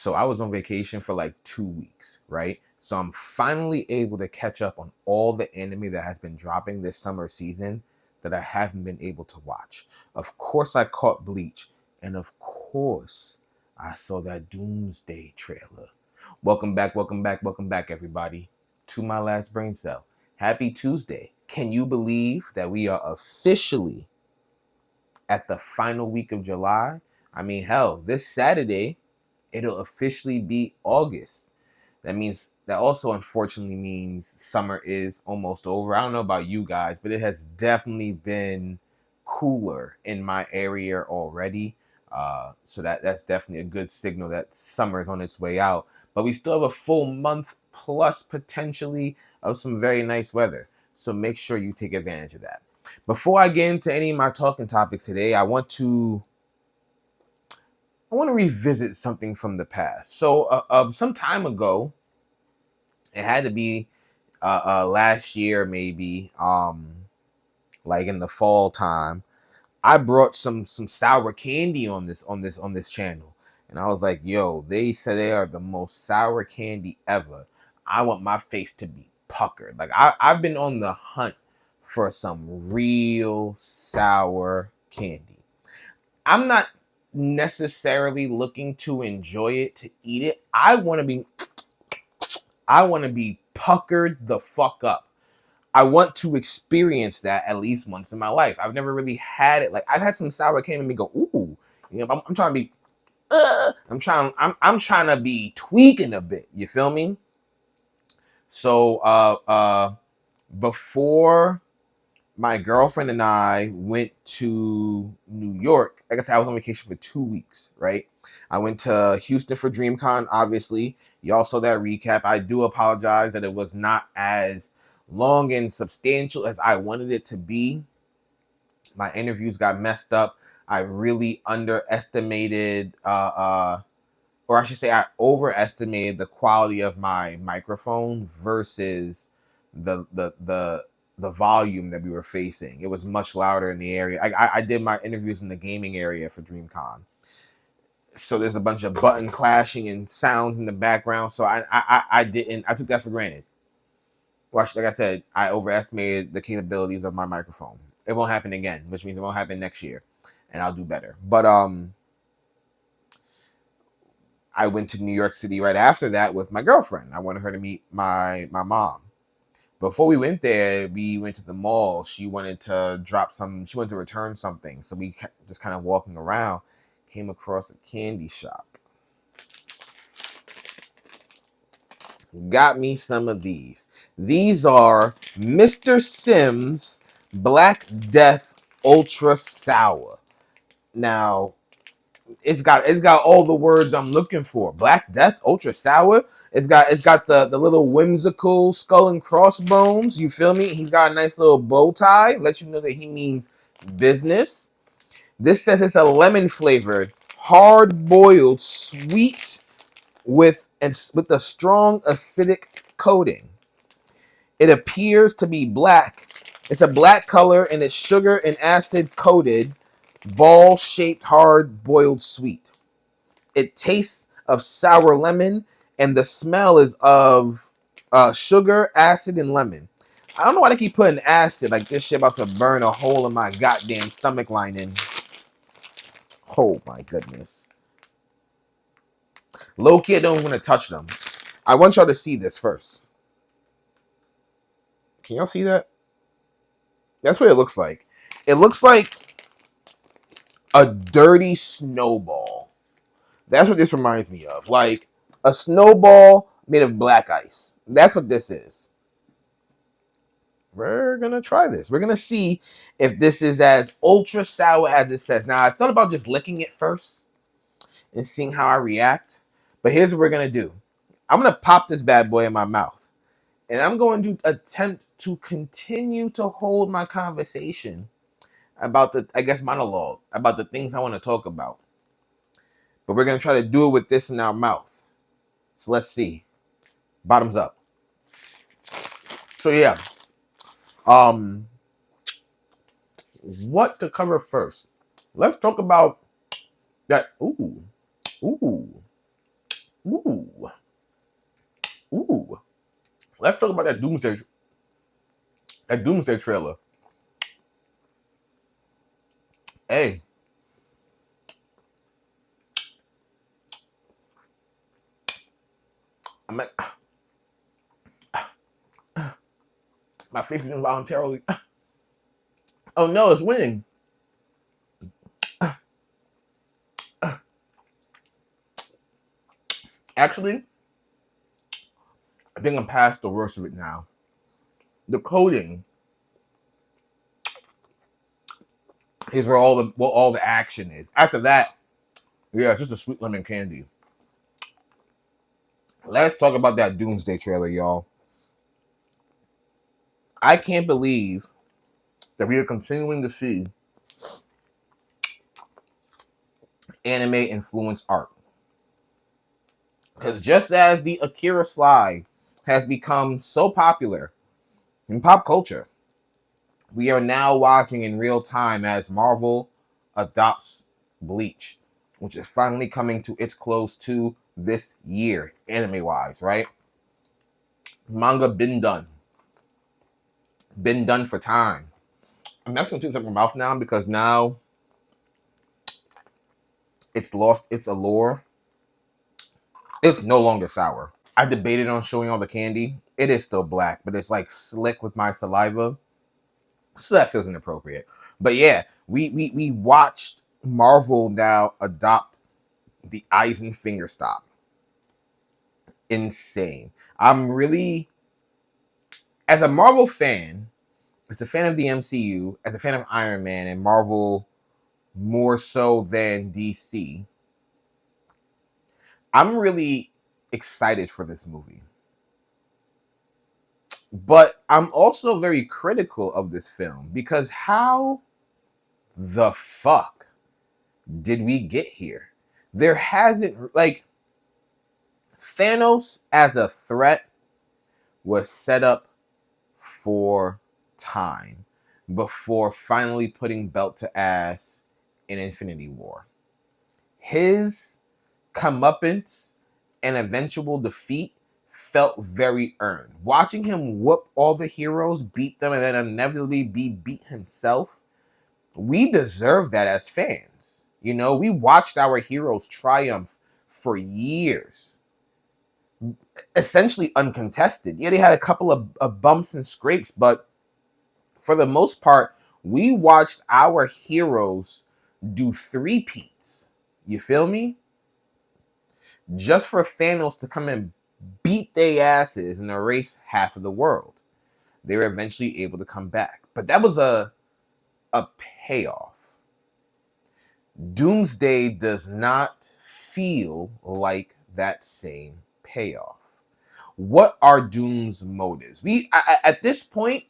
So I was on vacation for like 2 weeks, right? So I'm finally able to catch up on all the anime that has been dropping this summer season that I haven't been able to watch. Of course, I caught Bleach, and of course, I saw that Doomsday trailer. Welcome back, everybody, to my last brain cell. Happy Tuesday. Can you believe that we are officially at the final week of July? I mean, hell, this Saturday, it'll officially be August. That also unfortunately means summer is almost over. I don't know about you guys, but it has definitely been cooler in my area already. So that's definitely a good signal that summer is on its way out. But we still have a full month plus potentially of some very nice weather. So make sure you take advantage of that. Before I get into any of my talking topics today, I want to revisit something from the past. So, some time ago, it had to be last year, maybe, like in the fall time. I brought some sour candy on this channel, and I was like, "Yo, they said they are the most sour candy ever. I want my face to be puckered. Like I've been on the hunt for some real sour candy. I'm not necessarily looking to enjoy it, to eat it. I want to be puckered the fuck up. I want to experience that at least once in my life. I've never really had it. Like I've had some sour candy and me go, ooh, I'm trying to be, I'm trying to be tweaking a bit. You feel me? So, before my girlfriend and I went to New York. Like I said, I was on vacation for 2 weeks, right? I went to Houston for DreamCon, obviously. Y'all saw that recap. I do apologize that it was not as long and substantial as I wanted it to be. My interviews got messed up. I really underestimated, or I should say, I overestimated the quality of my microphone versus the volume that we were facing. It was much louder in the area. I did my interviews in the gaming area for DreamCon, so there's a bunch of button clashing and sounds in the background. So I took that for granted. Well, like I said, I overestimated the capabilities of my microphone. It won't happen again, which means it won't happen next year, and I'll do better. But I went to New York City right after that with my girlfriend. I wanted her to meet my mom. Before we went there, we went to the mall. She wanted to she wanted to return something. So we just kind of walking around, came across a candy shop. Got me some of these. These are Mr. Sims Black Death Ultra Sour. Now, it's got all the words I'm looking for. Black Death, Ultra Sour. It's got the little whimsical skull and crossbones. You feel me? He's got a nice little bow tie. Let you know that he means business. This says it's a lemon flavored, hard boiled, sweet with a strong acidic coating. It appears to be black. It's a black color and it's sugar and acid coated, ball shaped, hard boiled sweet. It tastes of sour lemon, and the smell is of sugar, acid, and lemon. I don't know why they keep putting acid. Like this shit about to burn a hole in my goddamn stomach lining. Oh my goodness. Low key, I don't want to touch them. I want y'all to see this first. Can y'all see that? That's what it looks like. It looks like a dirty snowball. That's what this reminds me of. Like a snowball made of black ice. That's what this is. We're going to try this. We're going to see if this is as ultra sour as it says. Now, I thought about just licking it first and seeing how I react. But here's what we're going to do. I'm going to pop this bad boy in my mouth. And I'm going to attempt to continue to hold my conversation about monologue, about the things I want to talk about. But we're going to try to do it with this in our mouth. So let's see. Bottoms up. So yeah. What to cover first? Let's talk about that. Ooh. Ooh. Ooh. Let's talk about that Doomsday trailer. Hey, I'm like, my face is involuntarily. Oh no, it's winning. Actually, I think I'm past the worst of it now. The coding is where all the action is. After that, yeah, it's just a sweet lemon candy. Let's talk about that Doomsday trailer, y'all. I can't believe that we are continuing to see anime influence art. Because just as the Akira slide has become so popular in pop culture, we are now watching in real time as Marvel adopts Bleach, which is finally coming to its close to this year, anime wise, right? Manga been done. Been done for time. I'm actually going to take my mouth now because now it's lost its allure. It's no longer sour. I debated on showing all the candy. It is still black, but it's like slick with my saliva. So that feels inappropriate. But yeah, we watched Marvel now adopt the Eisen finger stop. Insane. I'm really, as a Marvel fan, as a fan of the MCU, as a fan of Iron Man and Marvel more so than DC, I'm really excited for this movie. But I'm also very critical of this film because how the fuck did we get here? There hasn't, like, Thanos as a threat was set up for time before finally putting belt to ass in Infinity War. His comeuppance and eventual defeat felt very earned. Watching him whoop all the heroes, beat them, and then inevitably be beat himself, we deserve that as fans. You know, we watched our heroes triumph for years, essentially uncontested. Yeah, they had a couple of bumps and scrapes, but for the most part, we watched our heroes do three-peats. You feel me? Just for Thanos to come and beat their asses and erase half of the world. They were eventually able to come back. But that was a payoff. Doomsday does not feel like that same payoff. What are Doom's motives? At this point,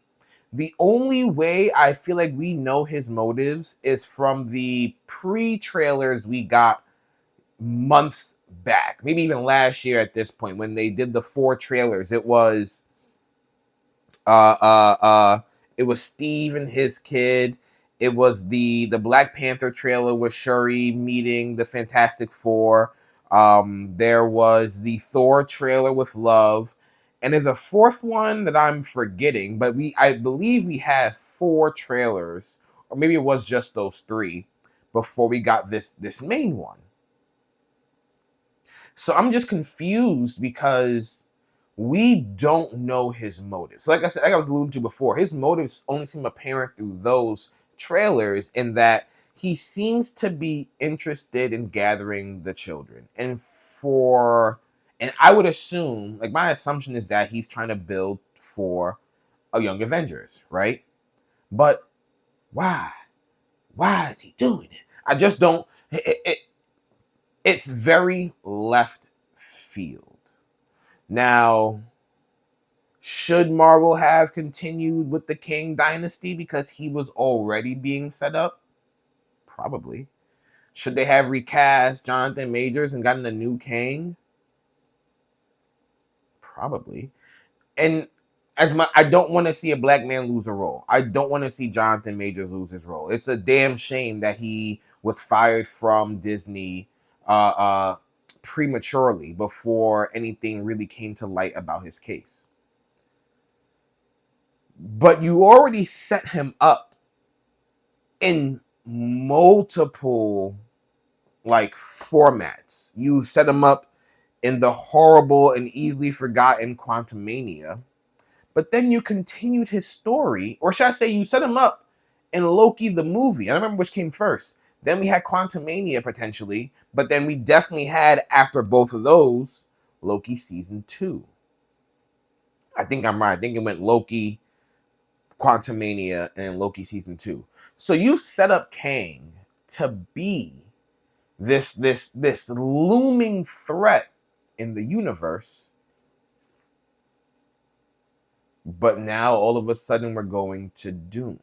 the only way I feel like we know his motives is from the pre-trailers we got months back, maybe even last year at this point when they did the 4 trailers. It was uh uh uh it was Steve and his kid. It was the Black Panther trailer with Shuri meeting the Fantastic Four. There was the Thor trailer with Love. And there's a fourth one that I'm forgetting, but I believe we had 4 trailers, or maybe it was just those 3 before we got this main one. So I'm just confused because we don't know his motives. So like I said, like I was alluding to before, his motives only seem apparent through those trailers in that he seems to be interested in gathering the children. And I would assume, like my assumption is that he's trying to build for a Young Avengers, right? But why? Why is he doing it? I just don't. It's very left field. Now, should Marvel have continued with the Kang Dynasty because he was already being set up? Probably. Should they have recast Jonathan Majors and gotten a new Kang? Probably. And I don't want to see a black man lose a role. I don't want to see Jonathan Majors lose his role. It's a damn shame that he was fired from Disney prematurely before anything really came to light about his case. But you already set him up in multiple like formats. You set him up in the horrible and easily forgotten Quantumania, but then you continued his story, or should I say you set him up in Loki the movie. I don't remember which came first. Then we had Quantumania potentially, but then we definitely had, after both of those, Loki season 2. I think I'm right. I think it went Loki, Quantumania, and Loki season 2. So you've set up Kang to be this looming threat in the universe, but now all of a sudden we're going to Doom.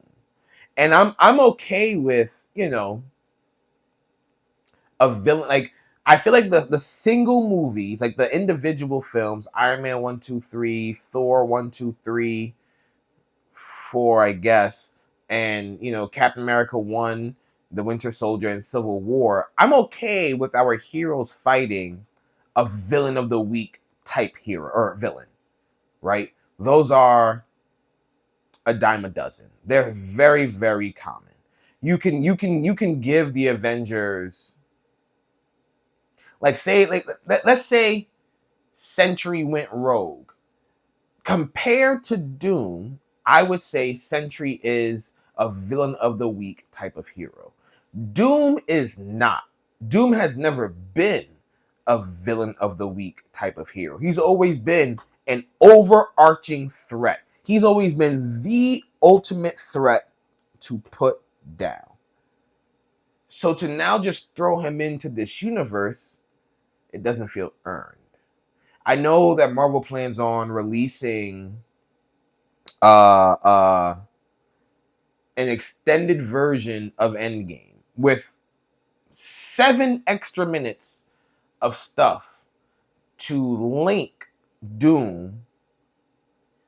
And I'm okay with, a villain. Like, I feel like the single movies, like the individual films, Iron Man 1, 2, 3, Thor 1, 2, 3, 4, I guess, and Captain America 1, The Winter Soldier, and Civil War, I'm okay with our heroes fighting a villain of the week type hero or villain, right? Those are a dime a dozen. They're very, very common. You can give the Avengers, let's say Sentry went rogue. Compared to Doom, I would say Sentry is a villain of the week type of hero. Doom is not. Doom has never been a villain of the week type of hero. He's always been an overarching threat. He's always been the ultimate threat to put down. So to now just throw him into this universe, it doesn't feel earned. I know that Marvel plans on releasing an extended version of Endgame with 7 extra minutes of stuff to link Doom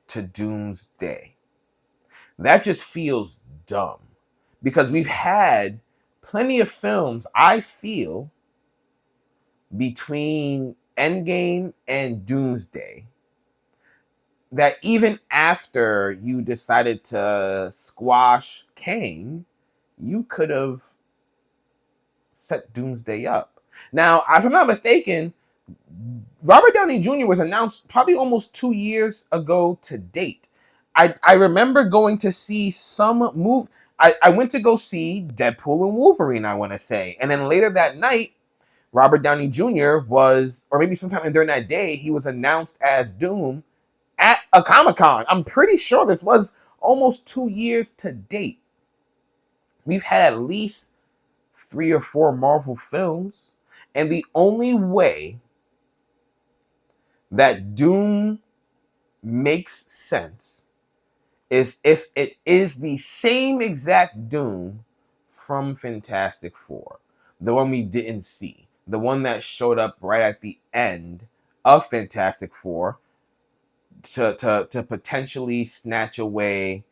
to Doomsday. That just feels dumb because we've had plenty of films, I feel, between Endgame and Doomsday that even after you decided to squash Kang, you could have set Doomsday up. Now, if I'm not mistaken, Robert Downey Jr. was announced probably almost 2 years ago to date. I remember going to see some movie. I went to go see Deadpool and Wolverine, I want to say. And then later that night, Robert Downey Jr. was, or maybe sometime during that day, he was announced as Doom at a Comic-Con. I'm pretty sure this was almost 2 years to date. We've had at least 3 or 4 Marvel films, and the only way that Doom makes sense is if it is the same exact Doom from Fantastic Four, the one we didn't see, the one that showed up right at the end of Fantastic Four to potentially snatch away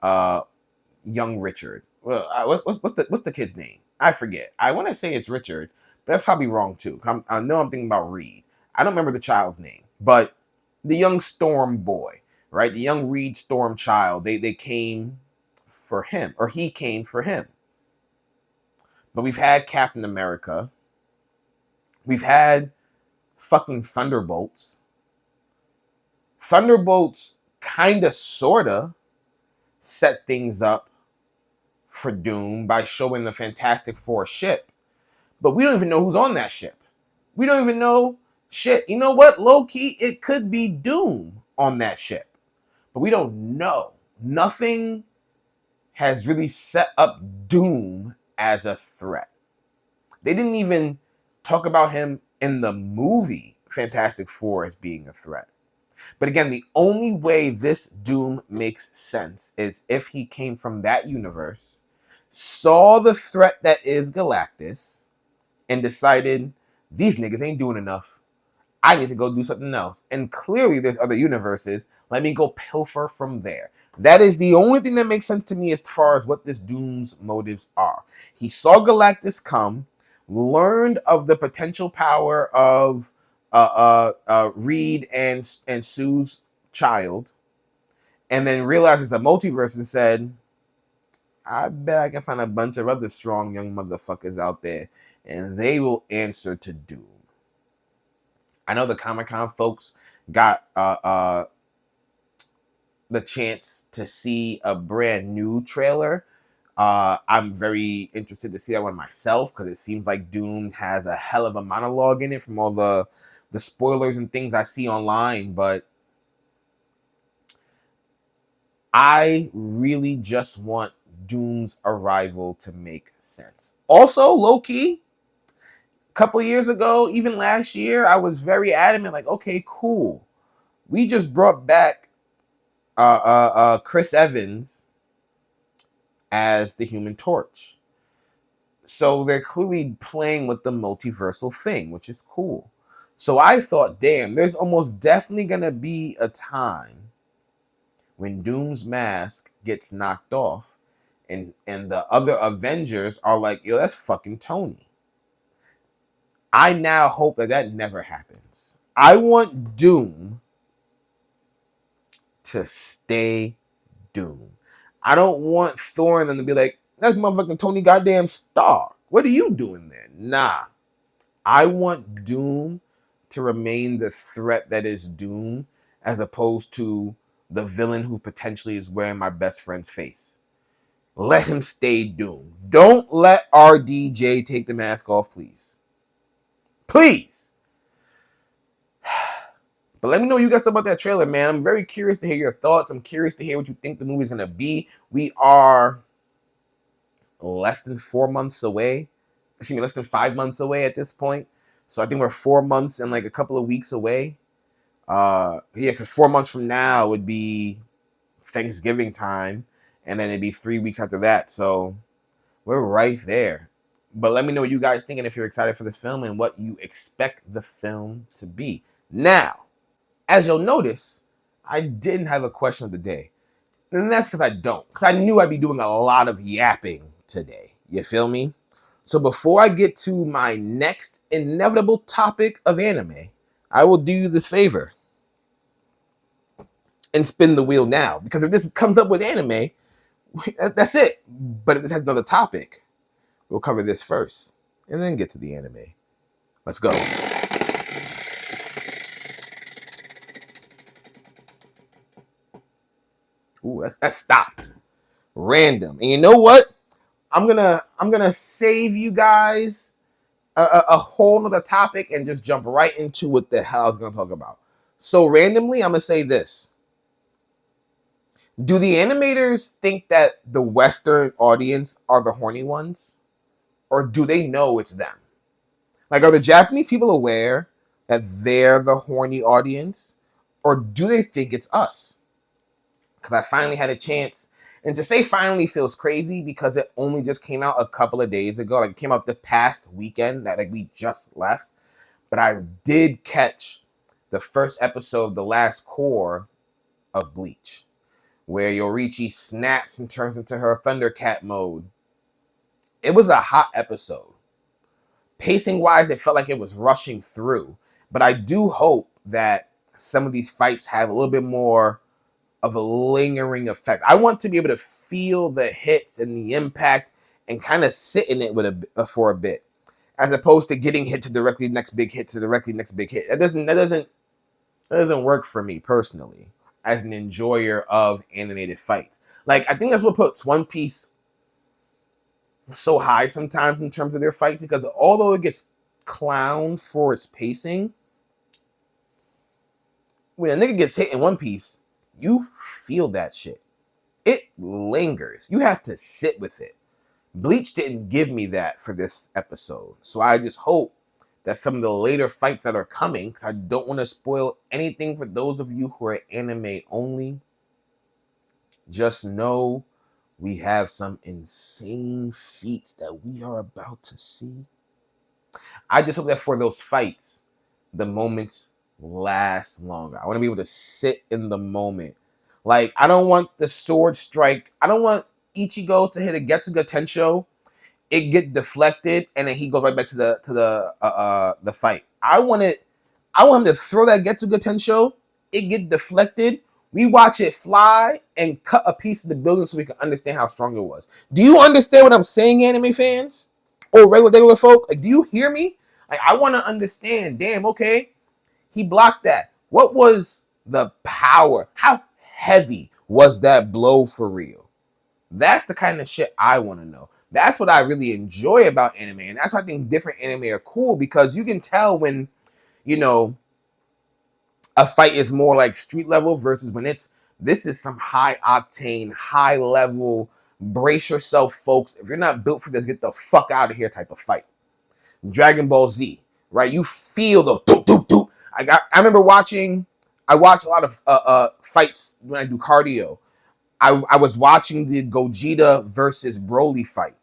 young Richard. Well, what's the kid's name? I forget. I want to say it's Richard, but that's probably wrong too. I know I'm thinking about Reed. I don't remember the child's name, but the young Storm boy, right? The young Reed Storm child. They came for him, or he came for him. But we've had Captain America. We've had fucking Thunderbolts. Thunderbolts kinda sorta set things up for Doom by showing the Fantastic Four ship. But we don't even know who's on that ship. We don't even know shit. You know what? Low key, it could be Doom on that ship. But we don't know. Nothing has really set up Doom as a threat. They didn't even talk about him in the movie Fantastic Four as being a threat. But again, the only way this Doom makes sense is if he came from that universe, saw the threat that is Galactus, and decided, these niggas ain't doing enough. I need to go do something else. And clearly there's other universes. Let me go pilfer from there. That is the only thing that makes sense to me as far as what this Doom's motives are. He saw Galactus come, learned of the potential power of Reed and Sue's child, and then realized it's a multiverse and said, I bet I can find a bunch of other strong young motherfuckers out there, and they will answer to Doom. I know the Comic-Con folks got the chance to see a brand new trailer. I'm very interested to see that one myself because it seems like Doom has a hell of a monologue in it from all the spoilers and things I see online. But I really just want Doom's arrival to make sense. Also, low-key, a couple years ago, even last year, I was very adamant, like, okay, cool. We just brought back Chris Evans as the Human Torch. So they're clearly playing with the multiversal thing, which is cool. So I thought, damn, there's almost definitely going to be a time when Doom's mask gets knocked off and the other Avengers are like, yo, that's fucking Tony. I now hope that never happens. I want Doom to stay Doom. I don't want Thor and them to be like, that's motherfucking Tony goddamn Stark. What are you doing there? Nah. I want Doom to remain the threat that is Doom as opposed to the villain who potentially is wearing my best friend's face. Let him stay Doom. Don't let RDJ take the mask off, please. Please. But let me know what you guys thought about that trailer, man. I'm very curious to hear your thoughts. I'm curious to hear what you think the movie's going to be. We are less than 4 months away. Excuse me, less than 5 months away at this point. So I think we're 4 months and like a couple of weeks away. Yeah, because 4 months from now would be Thanksgiving time. And then it'd be 3 weeks after that. So we're right there. But let me know what you guys think and if you're excited for this film and what you expect the film to be. Now, as you'll notice, I didn't have a question of the day. And that's because I don't. Because I knew I'd be doing a lot of yapping today. You feel me? So before I get to my next inevitable topic of anime, I will do you this favor and spin the wheel now. Because if this comes up with anime, that's it. But if this has another topic, we'll cover this first and then get to the anime. Let's go. Ooh, that's stopped. Random. And you know what? I'm gonna save you guys a whole nother topic and just jump right into what the hell I was gonna talk about. So randomly, I'm gonna say this. Do the animators think that the Western audience are the horny ones? Or do they know it's them? Like, are the Japanese people aware that they're the horny audience? Or do they think it's us? Because I finally had a chance. And to say finally feels crazy because it only just came out a couple of days ago. Like, it came out the past weekend that like we just left. But I did catch the first episode of the last core of Bleach, where Yorichi snaps and turns into her Thundercat mode. It was a hot episode. Pacing-wise, it felt like it was rushing through. But I do hope that some of these fights have a little bit more of a lingering effect. I want to be able to feel the hits and the impact and kind of sit in it with for a bit, as opposed to getting hit to directly next big hit to directly next big hit. That doesn't work for me personally as an enjoyer of animated fights. Like, I think that's what puts One Piece so high sometimes in terms of their fights, because although it gets clowned for its pacing, when a nigga gets hit in One Piece, you feel that shit. It lingers. You have to sit with it. Bleach didn't give me that for this episode. So I just hope that some of the later fights that are coming, because I don't want to spoil anything for those of you who are anime only, just know we have some insane feats that we are about to see. I just hope that for those fights, the moments last longer. I want to be able to sit in the moment. Like, I don't want the sword strike. I don't want Ichigo to hit a Getsuga Tensho it get deflected, and then he goes right back to the fight. I want him to throw that Getsuga Tensho, it get deflected, we watch it fly and cut a piece of the building so we can understand how strong it was. Do you understand what I'm saying, anime fans? Or regular folk? Like, do you hear me? Like, I want to understand. Damn, okay. He blocked that. What was the power? How heavy was that blow for real? That's the kind of shit I want to know. That's what I really enjoy about anime. And that's why I think different anime are cool, because you can tell when, you know, a fight is more like street level versus when this is some high octane, high level, brace yourself, folks. If you're not built for this, get the fuck out of here type of fight. Dragon Ball Z, right? You feel the doop doop doop. I watch a lot of fights when I do cardio. I was watching the Gogeta versus Broly fight.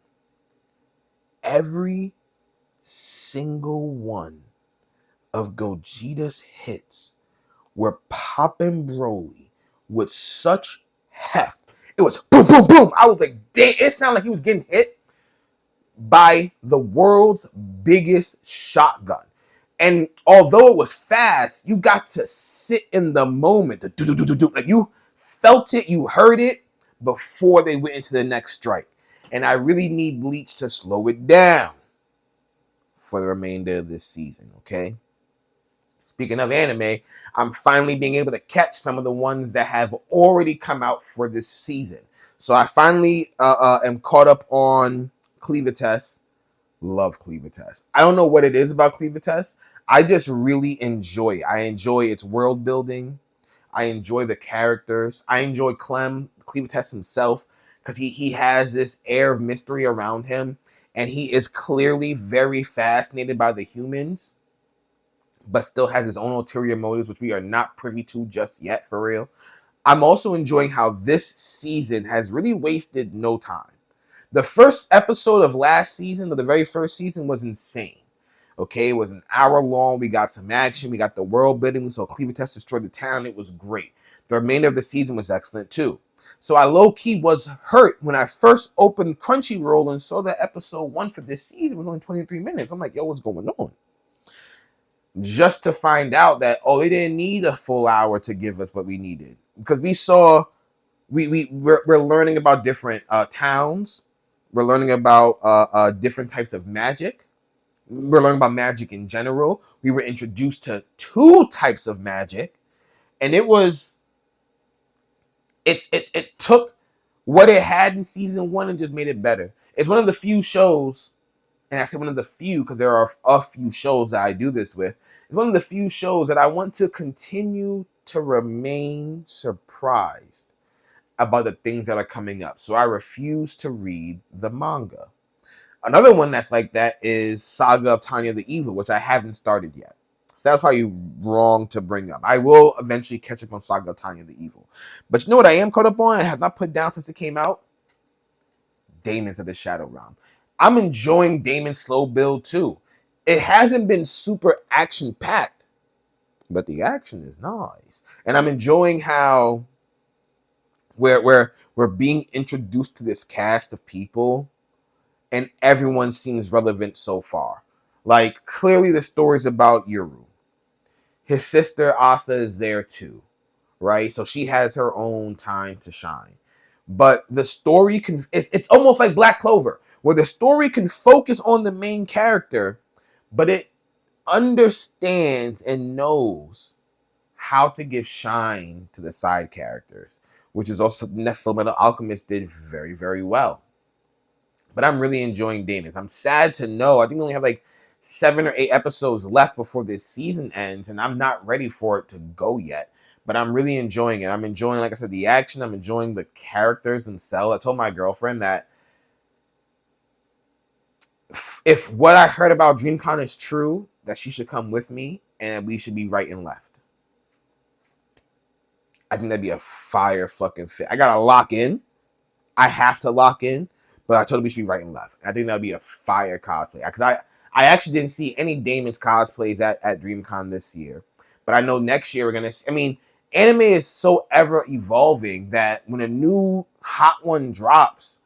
Every single one of Gogeta's hits were popping Broly with such heft. It was boom, boom, boom. I was like, damn, it sounded like he was getting hit by the world's biggest shotgun. And although it was fast, you got to sit in the moment. Like, you felt it, you heard it before they went into the next strike. And I really need Bleach to slow it down for the remainder of this season, okay? Speaking of anime, I'm finally being able to catch some of the ones that have already come out for this season. So I finally am caught up on Cleaver Love Cleaver I don't know what it is about Cleaver I just really enjoy it. I enjoy its world building. I enjoy the characters. I enjoy Cleaver himself, because he has this air of mystery around him, and he is clearly very fascinated by the humans, but still has his own ulterior motives, which we are not privy to just yet, for real. I'm also enjoying how this season has really wasted no time. The first episode of last season, of the very first season, was insane. Okay, it was an hour long. We got some action. We got the world building. We saw Cleaver destroy the town. It was great. The remainder of the season was excellent too. So I low-key was hurt when I first opened Crunchyroll and saw that episode 1 for this season was only 23 minutes. I'm like, yo, what's going on? Just to find out that, oh, they didn't need a full hour to give us what we needed. Because we saw, we're learning about different towns. We're learning about different types of magic. We're learning about magic in general. We were introduced to 2 types of magic. And it took what it had in season 1 and just made it better. It's one of the few shows, and I say one of the few because there are a few shows that I do this with. It's one of the few shows that I want to continue to remain surprised about the things that are coming up. So I refuse to read the manga. Another one that's like that is Saga of Tanya the Evil, which I haven't started yet. So that's probably wrong to bring up. I will eventually catch up on Saga of Tanya the Evil. But you know what I am caught up on? I have not put down since it came out? Demons of the Shadow Realm. I'm enjoying Damon's slow build too. It hasn't been super action-packed, but the action is nice. And I'm enjoying how we're being introduced to this cast of people, and everyone seems relevant so far. Like, clearly the story's about Yuru. His sister Asa is there too, right? So she has her own time to shine. But the story it's almost like Black Clover, where the story can focus on the main character, but it understands and knows how to give shine to the side characters, which is also Fullmetal Alchemist did very, very well. But I'm really enjoying Demons. I'm sad to know I think we only have like 7 or 8 episodes left before this season ends, and I'm not ready for it to go yet. But I'm really enjoying it. I'm enjoying, like I said, the action. I'm enjoying the characters themselves. I told my girlfriend that if what I heard about DreamCon is true, that she should come with me and we should be right and left. I think that'd be a fire fucking fit. I gotta lock in. I have to lock in, but I told her we should be right and left. And I think that'd be a fire cosplay. Because I actually didn't see any Damon's cosplays at DreamCon this year. But I know next year we're gonna see, I mean, anime is so ever evolving that when a new hot one drops,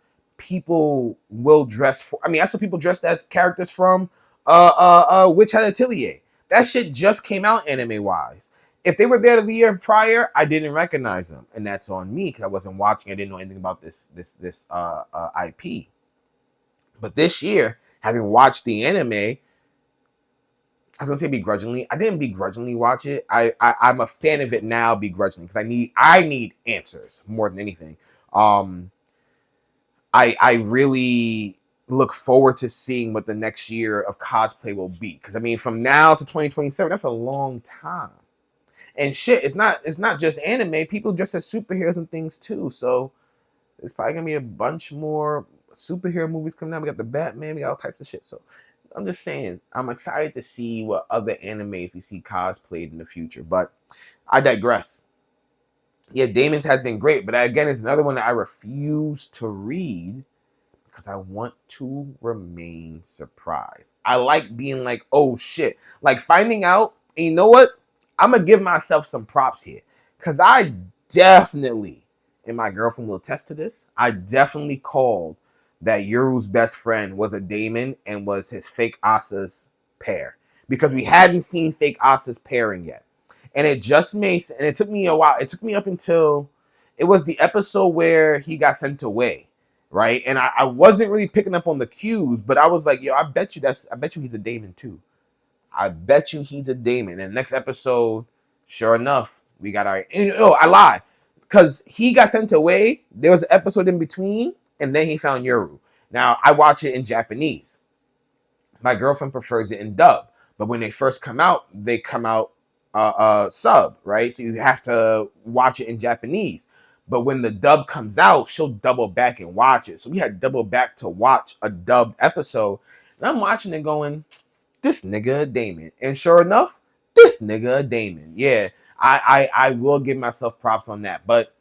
people will dress for. I mean, that's what people dressed as characters from Witch Hat Atelier. That shit just came out anime wise. If they were there the year prior, I didn't recognize them, and that's on me because I wasn't watching. I didn't know anything about this IP. But this year, having watched the anime, I was gonna say begrudgingly. I didn't begrudgingly watch it. I'm a fan of it now begrudgingly because I need answers more than anything. I really look forward to seeing what the next year of cosplay will be. Because I mean, from now to 2027, that's a long time. And shit, it's not just anime. People dress as superheroes and things too. So there's probably gonna be a bunch more superhero movies coming out. We got the Batman, we got all types of shit. So I'm just saying, I'm excited to see what other animes we see cosplayed in the future. But I digress. Yeah, Damon's has been great, but again, it's another one that I refuse to read because I want to remain surprised. I like being like, oh shit. Like finding out, and you know what? I'm going to give myself some props here. Because I definitely, and my girlfriend will attest to this, I definitely called that Yoru's best friend was a Damon and was his fake Asa's pair. Because we hadn't seen fake Asa's pairing yet. And it just makes, and it took me a while. It took me up until, it was the episode where he got sent away. Right? And I wasn't really picking up on the cues, but I was like, yo, I bet you he's a Damon too. I bet you he's a Damon. And next episode, sure enough, we got our... I lied. Because he got sent away. There was an episode in between. And then he found Yoru. Now, I watch it in Japanese. My girlfriend prefers it in dub. But when they first come out, they come out sub, right? So you have to watch it in Japanese. But when the dub comes out, she'll double back and watch it. So we had double back to watch a dubbed episode. And I'm watching it going... this nigga a Damon. And sure enough, this nigga a Damon. Yeah, I will give myself props on that. But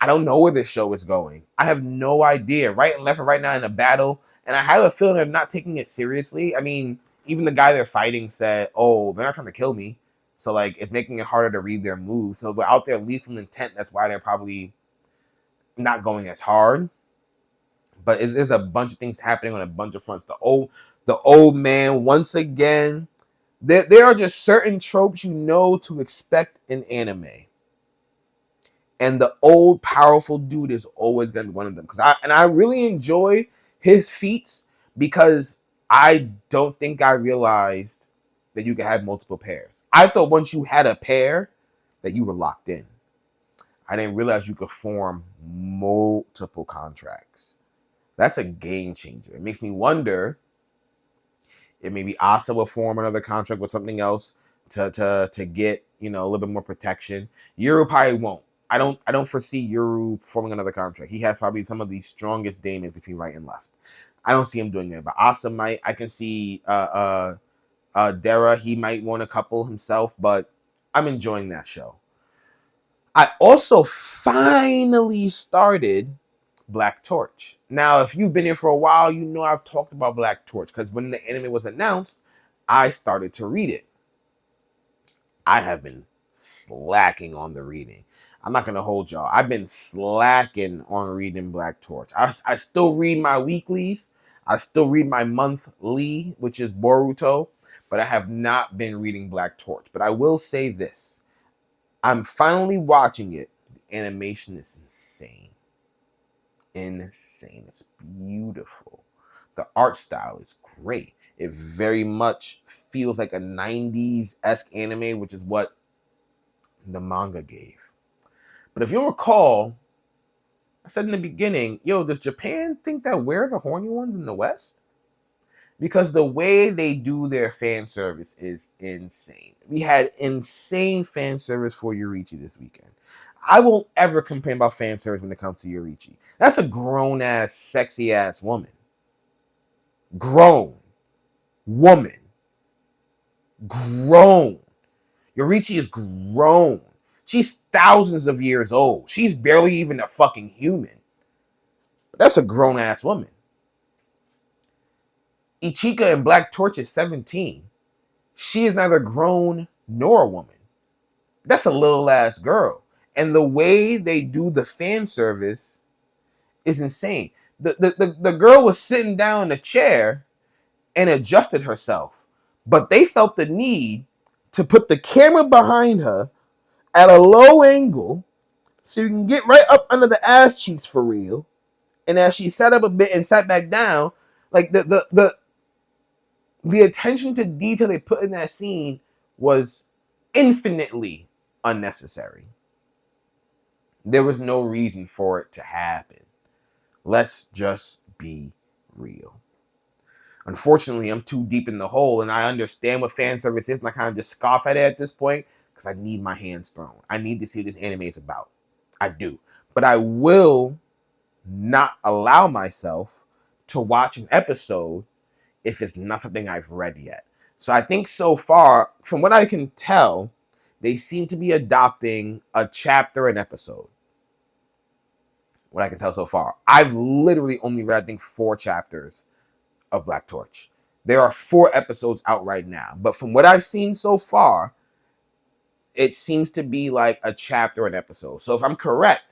I don't know where this show is going. I have no idea. Right and left and right now in a battle. And I have a feeling they're not taking it seriously. I mean, even the guy they're fighting said, oh, they're not trying to kill me. So, like, it's making it harder to read their moves. So, we're out there lethal intent. That's why they're probably not going as hard. But there's a bunch of things happening on a bunch of fronts. The old man, once again, there are just certain tropes you know to expect in anime. And the old powerful dude is always going to be one of them. I really enjoy his feats because I don't think I realized that you could have multiple pairs. I thought once you had a pair that you were locked in. I didn't realize you could form multiple contracts. That's a game changer. It makes me wonder if maybe Asa will form another contract with something else to get, a little bit more protection. Yoru probably won't. I don't foresee Yoru forming another contract. He has probably some of the strongest Damons between right and left. I don't see him doing it, but Asa might. I can see Dara. He might want a couple himself, but I'm enjoying that show. I also finally started Black Torch. Now, if you've been here for a while, you know I've talked about Black Torch because when the anime was announced, I started to read it. I have been slacking on the reading. I'm not going to hold y'all. I've been slacking on reading Black Torch. I still read my weeklies. I still read my monthly, which is Boruto, but I have not been reading Black Torch. But I will say this. I'm finally watching it. The animation is insane. Insane. It's beautiful. The art style is great. It very much feels like a 90s-esque anime, which is what the manga gave. But if you'll recall, I said in the beginning, does Japan think that we're the horny ones in the West? Because the way they do their fan service is insane. We had insane fan service for Yoriichi this weekend. I won't ever complain about fan service when it comes to Yoriichi. That's a grown-ass, sexy-ass woman. Grown. Woman. Grown. Yoriichi is grown. She's thousands of years old. She's barely even a fucking human. But that's a grown-ass woman. Ichika in Black Torch is 17. She is neither grown nor a woman. That's a little-ass girl. And the way they do the fan service is insane. The girl was sitting down in a chair and adjusted herself, but they felt the need to put the camera behind her at a low angle so you can get right up under the ass cheeks for real. And as she sat up a bit and sat back down, like the attention to detail they put in that scene was infinitely unnecessary. There was no reason for it to happen. Let's just be real. Unfortunately, I'm too deep in the hole, and I understand what fan service is, and I kind of just scoff at it at this point because I need my hands thrown. I need to see what this anime is about. I do. But I will not allow myself to watch an episode if it's not something I've read yet. So I think so far, from what I can tell, they seem to be adopting a chapter an episode. What I can tell so far. I've literally only read, I think, 4 chapters of Black Torch. There are 4 episodes out right now. But from what I've seen so far, it seems to be like a chapter an episode. So if I'm correct,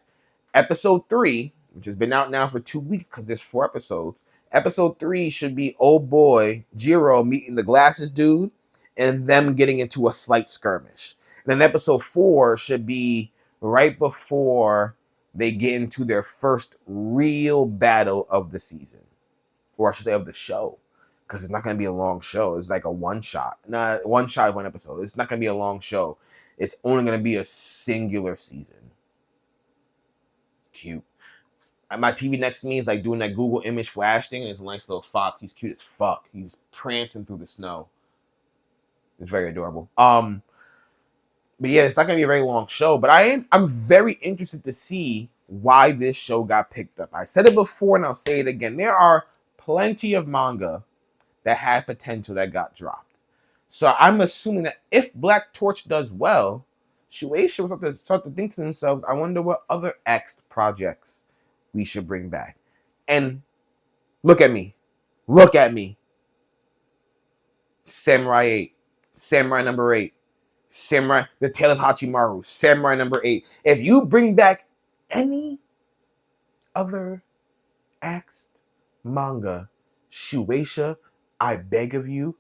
episode 3, which has been out now for 2 weeks because there's 4 episodes, episode 3 should be old boy Jiro meeting the glasses dude and them getting into a slight skirmish. And then episode 4 should be right before they get into their first real battle of the season. Or I should say of the show. Because it's not going to be a long show. It's like a one-shot. One shot, one episode. It's not going to be a long show. It's only going to be a singular season. Cute. My TV next to me is like doing that Google image flash thing. And it's a nice little fox. He's cute as fuck. He's prancing through the snow. It's very adorable. But yeah, it's not gonna be a very long show. But I'm very interested to see why this show got picked up. I said it before and I'll say it again. There are plenty of manga that had potential that got dropped. So I'm assuming that if Black Torch does well, Shueisha will start to think to themselves, I wonder what other X projects we should bring back. And look at me. Look at me. Samurai 8. Samurai number 8. Samurai, The Tale of Hachimaru. Samurai number 8. If you bring back any other axed manga, Shueisha, I beg of you,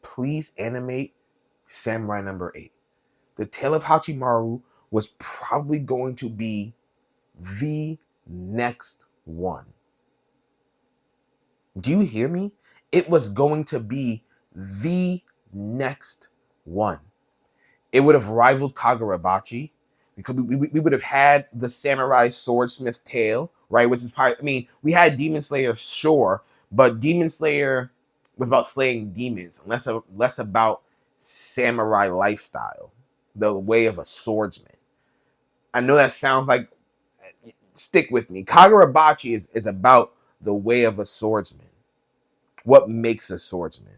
please animate Samurai number 8. The Tale of Hachimaru was probably going to be the next one. Do you hear me? It was going to be the next one. It would have rivaled Kagurabachi. We would have had the Samurai Swordsmith tale, right? Which is probably, I mean, we had Demon Slayer, sure, but Demon Slayer was about slaying demons, less about samurai lifestyle, the way of a swordsman. I know that sounds like, stick with me. Kagurabachi is about the way of a swordsman. What makes a swordsman?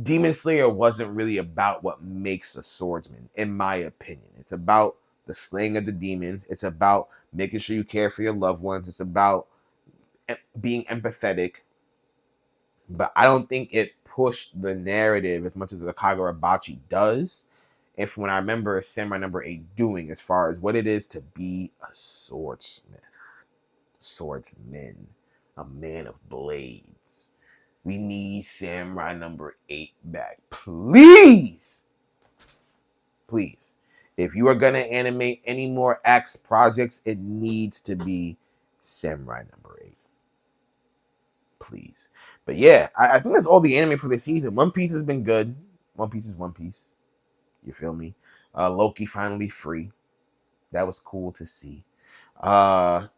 Demon Slayer wasn't really about what makes a swordsman, in my opinion. It's about the slaying of the demons. It's about making sure you care for your loved ones. It's about being empathetic. But I don't think it pushed the narrative as much as the Kagurabachi does. And from what I remember Samurai number 8 doing as far as what it is to be a swordsmith. Swordsman. A man of blades. We need Samurai number 8 back. Please! Please. If you are going to animate any more Axe projects, it needs to be Samurai number 8. Please. But yeah, I think that's all the anime for this season. One Piece has been good. One Piece is One Piece. You feel me? Loki finally free. That was cool to see. I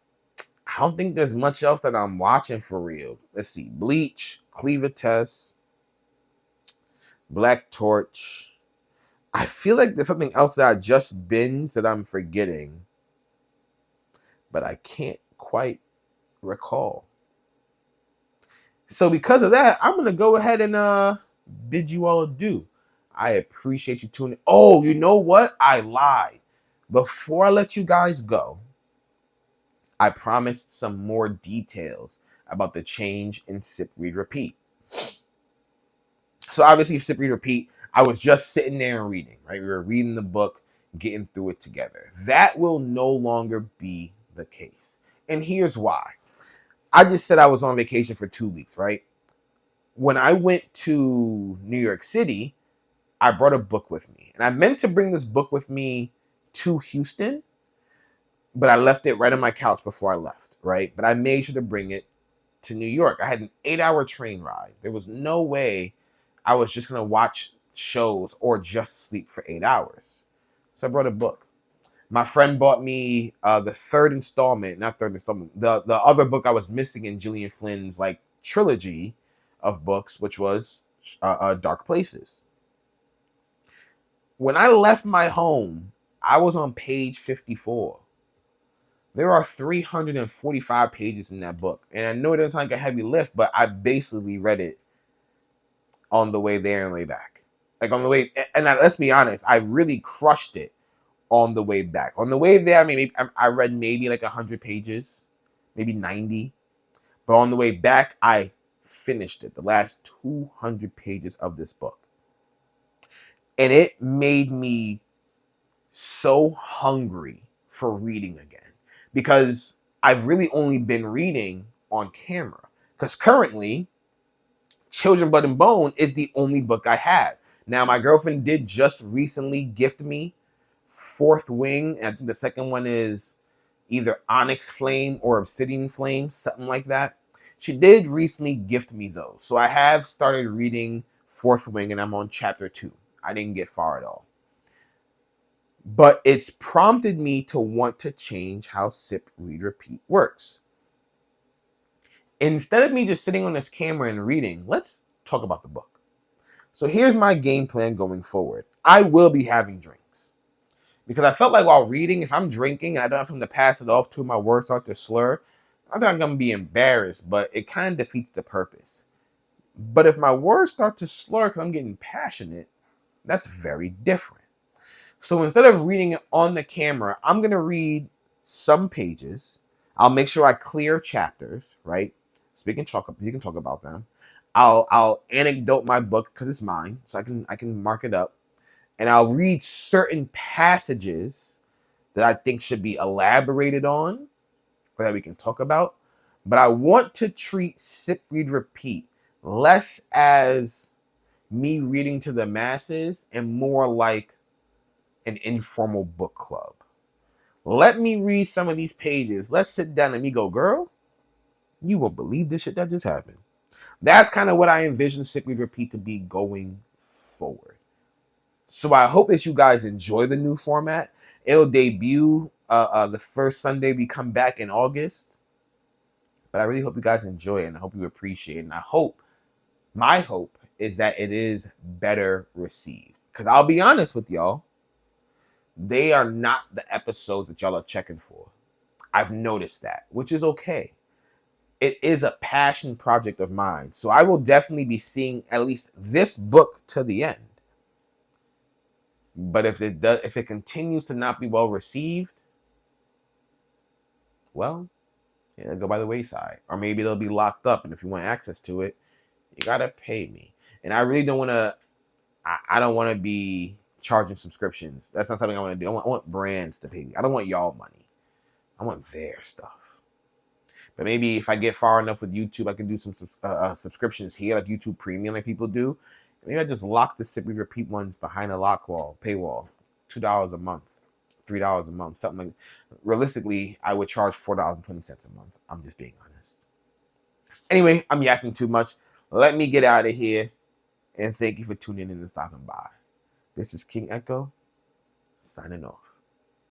don't think there's much else that I'm watching for real. Let's see. Bleach, Cleaver Test, Black Torch. I feel like there's something else that I just binged that I'm forgetting. But I can't quite recall. So because of that, I'm going to go ahead and bid you all adieu. I appreciate you tuning in. Oh, you know what? I lied. Before I let you guys go, I promised some more details about the change in Sip Read Repeat. So obviously, Sip Read Repeat, I was just sitting there and reading, right? We were reading the book, getting through it together. That will no longer be the case. And here's why. I just said I was on vacation for 2 weeks, right? When I went to New York City, I brought a book with me. And I meant to bring this book with me to Houston, but I left it right on my couch before I left, right? But I made sure to bring it to New York. I had an 8-hour train ride. There was no way I was just going to watch shows or just sleep for 8 hours. So I brought a book. My friend bought me the the other book I was missing in Gillian Flynn's like trilogy of books, which was Dark Places. When I left my home, I was on page 54. There are 345 pages in that book. And I know it doesn't sound like a heavy lift, but I basically read it on the way there and the way back. Like on the way, and let's be honest, I really crushed it on the way back. On the way there, I mean, I read maybe like 100 pages, maybe 90. But on the way back, I finished it, the last 200 pages of this book. And it made me so hungry for reading again, because I've really only been reading on camera. Because currently, Children, Blood, and Bone is the only book I have. Now, my girlfriend did just recently gift me Fourth Wing, and I think the second one is either Onyx Flame or Obsidian Flame, something like that. She did recently gift me those. So I have started reading Fourth Wing, and I'm on chapter 2. I didn't get far at all. But it's prompted me to want to change how Sip, Read, Repeat works. Instead of me just sitting on this camera and reading, let's talk about the book. So here's my game plan going forward. I will be having drinks. Because I felt like while reading, if I'm drinking and I don't have something to pass it off to, my words start to slur, I think I'm going to be embarrassed, but it kind of defeats the purpose. But if my words start to slur because I'm getting passionate, that's very different. So instead of reading it on the camera, I'm going to read some pages. I'll make sure I clear chapters, right? So you can talk about them. I'll anecdote my book because it's mine, so I can mark it up. And I'll read certain passages that I think should be elaborated on or that we can talk about. But I want to treat Sip, Read, Repeat less as me reading to the masses and more like an informal book club. Let me read some of these pages. Let's sit down and me go, girl, you won't believe this shit that just happened. That's kind of what I envision Sip, Read, Repeat to be going forward. So I hope that you guys enjoy the new format. It'll debut the first Sunday we come back in August. But I really hope you guys enjoy it, and I hope you appreciate it. And my hope is that it is better received. Because I'll be honest with y'all, they are not the episodes that y'all are checking for. I've noticed that, which is okay. It is a passion project of mine. So I will definitely be seeing at least this book to the end. But if it continues to not be well received, well, it'll go by the wayside. Or maybe it'll be locked up, and if you want access to it, you gotta pay me. And I really don't want to. I don't want to be charging subscriptions. That's not something I want to do. I want brands to pay me. I don't want y'all money. I want their stuff. But maybe if I get far enough with YouTube, I can do some subscriptions here, like YouTube Premium, like people do. Maybe I just lock the Sip, Read, Repeat ones behind a paywall, $2 a month, $3 a month, something like. Realistically, I would charge $4.20 a month. I'm just being honest. Anyway, I'm yapping too much. Let me get out of here, and thank you for tuning in and stopping by. This is King Echo, signing off.